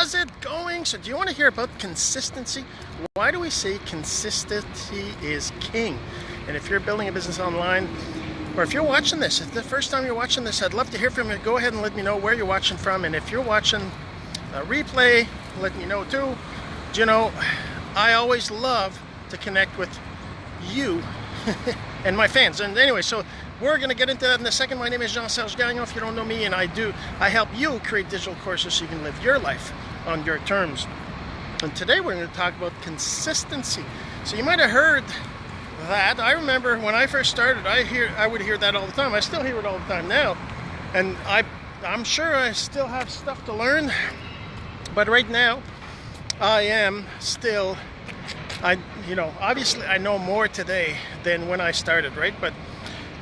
How's it going? So do you want to hear about consistency? Why do we say consistency is king? And if you're building a business online, or if you're watching this, if the first time you're watching this, I'd love to hear from you. Go ahead and let me know where you're watching from. And if you're watching a replay, let me know too. You know, I always love to connect with you and my fans. And anyway, so we're going to get into that in a second. My name is Jean-Serge Gagnon. If you don't know me, and I help you create digital courses so you can live your life on your terms. And today we're going to talk about consistency. So you might have heard that. I remember when I first started, I would hear that all the time. I still hear it all the time now. And I'm sure I still have stuff to learn. But right now, I am still, obviously I know more today than when I started, right? But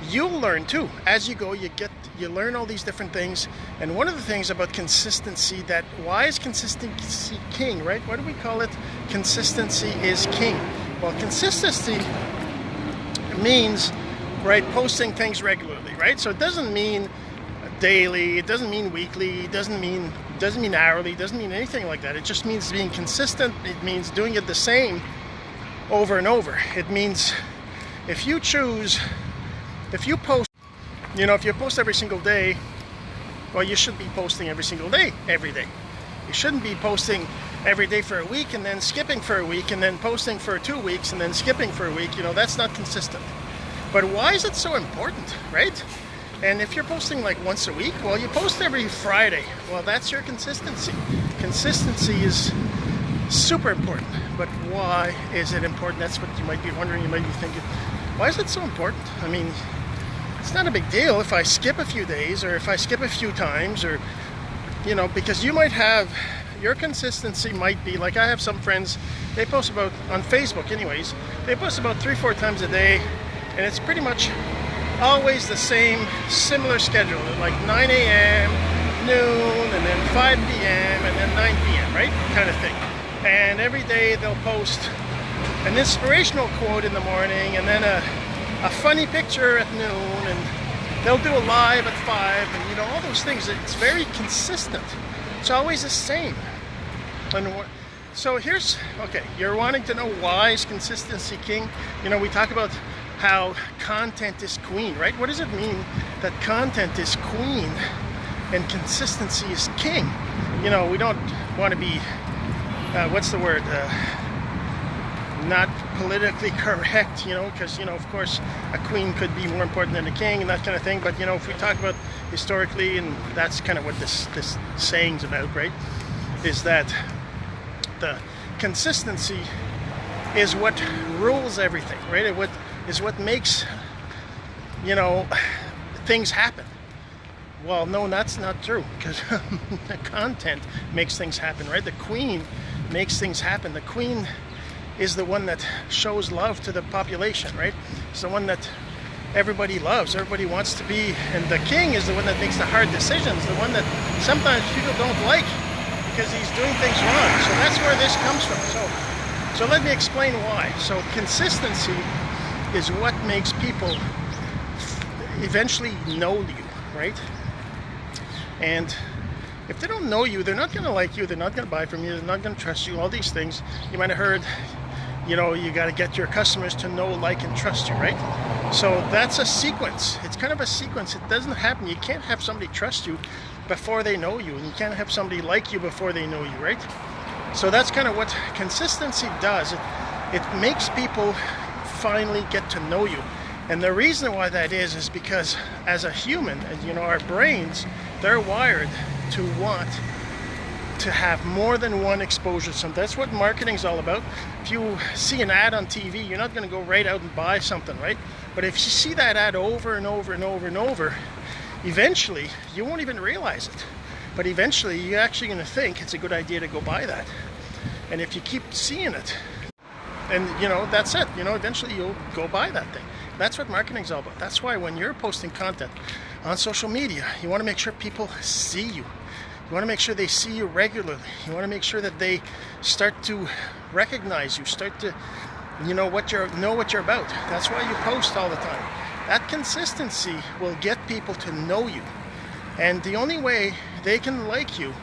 you'll learn too. As you go, you learn all these different things. And one of the things about consistency, why is consistency king, right? Why do we call it consistency is king? Well, consistency means, right, posting things regularly, right? So it doesn't mean daily, it doesn't mean weekly, it doesn't mean hourly, it doesn't mean anything like that. It just means being consistent. It means doing it the same over and over. It means if you post, if you post every single day, well, you should be posting every single day, every day. You shouldn't be posting every day for a week and then skipping for a week and then posting for 2 weeks and then skipping for a week. That's not consistent. But why is it so important, right? And if you're posting like once a week, well, you post every Friday. Well, that's your consistency. Consistency is super important. But why is it important? That's what you might be wondering. You might be thinking, why is it so important? I mean, it's not a big deal if I skip a few days or if I skip a few times, or, because you might have, your consistency might be, like I have some friends, they post about, on Facebook anyways, they post about 3-4 times a day, and it's pretty much always the same, similar schedule, like 9 a.m., noon, and then 5 p.m., and then 9 p.m., right? Kind of thing. And every day they'll post an inspirational quote in the morning, and then a funny picture at noon, and they'll do a live at 5, and all those things. It's very consistent. It's always the same. And so you're wanting to know why is consistency king? We talk about how content is queen, right? What does it mean that content is queen and consistency is king? We don't want to be, what's the word? Not politically correct, because, of course, a queen could be more important than a king and that kind of thing. But, if we talk about historically, and that's kind of what this saying's about, right? Is that the consistency is what rules everything, right? Is what makes, things happen. Well, no, that's not true, because the content makes things happen, right? The queen makes things happen. The queen is the one that shows love to the population, right? It's the one that everybody loves, everybody wants to be, and the king is the one that makes the hard decisions, the one that sometimes people don't like because he's doing things wrong. So that's where this comes from. So let me explain why. So consistency is what makes people eventually know you, right? And if they don't know you, they're not going to like you, they're not going to buy from you, they're not going to trust you, all these things. You might have heard, you got to get your customers to know, like, and trust you, right? So that's a sequence. It's kind of a sequence. It doesn't happen. You can't have somebody trust you before they know you, and you can't have somebody like you before they know you, right? So that's kind of what consistency does. It makes people finally get to know you. And the reason why that is because as a human, our brains, they're wired to want to have more than one exposure. So that's what marketing's all about. If you see an ad on TV, you're not going to go right out and buy something, right? But if you see that ad over and over and over and over, eventually you won't even realize it. But eventually you're actually going to think it's a good idea to go buy that. And if you keep seeing it, and that's it, eventually you'll go buy that thing. That's what marketing's all about. That's why when you're posting content on social media, you want to make sure people see you. You want to make sure they see you regularly. You want to make sure that they start to recognize you, start to know what you're about. That's why you post all the time. That consistency will get people to know you. And the only way they can like you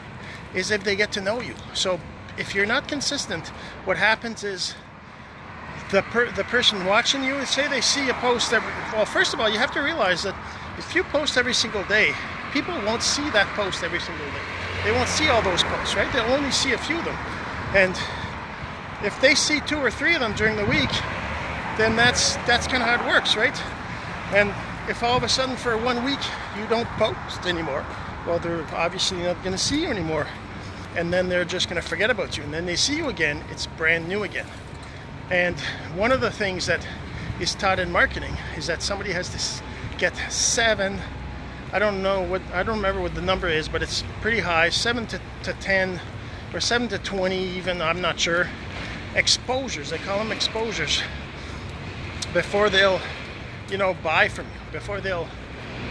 is if they get to know you. So if you're not consistent, what happens is the person watching you, say they see a post well, first of all, you have to realize that if you post every single day, people won't see that post every single day. They won't see all those posts, right? They'll only see a few of them. And if they see 2 or 3 of them during the week, then that's kind of how it works, right? And if all of a sudden for 1 week you don't post anymore, well, they're obviously not going to see you anymore. And then they're just going to forget about you. And then they see you again, it's brand new again. And one of the things that is taught in marketing is that somebody has to get 7, I don't remember what the number is, but it's pretty high, 7 to 10 or 7 to 20 even, I'm not sure, exposures, they call them exposures, before they'll, buy from you, before they'll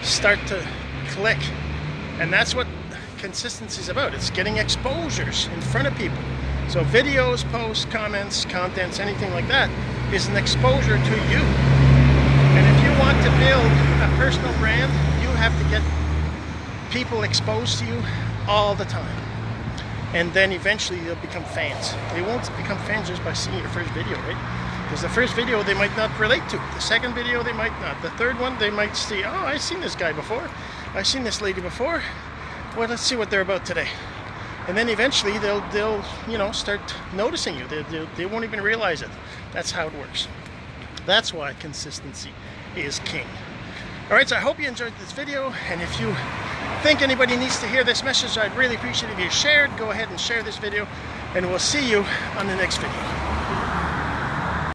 start to click. And that's what consistency is about. It's getting exposures in front of people. So videos, posts, comments, contents, anything like that is an exposure to you. And if you want to build a personal brand, you have to get people exposed to you all the time. And then eventually they'll become fans. They won't become fans just by seeing your first video, right? Because the first video they might not relate to. The second video they might not. The third one they might see, oh, I've seen this guy before. I've seen this lady before. Well, let's see what they're about today. And then eventually they'll start noticing you. They won't even realize it. That's how it works. That's why consistency is king. All right, so I hope you enjoyed this video. And if you think anybody needs to hear this message, I'd really appreciate it if you shared. Go ahead and share this video. And we'll see you on the next video.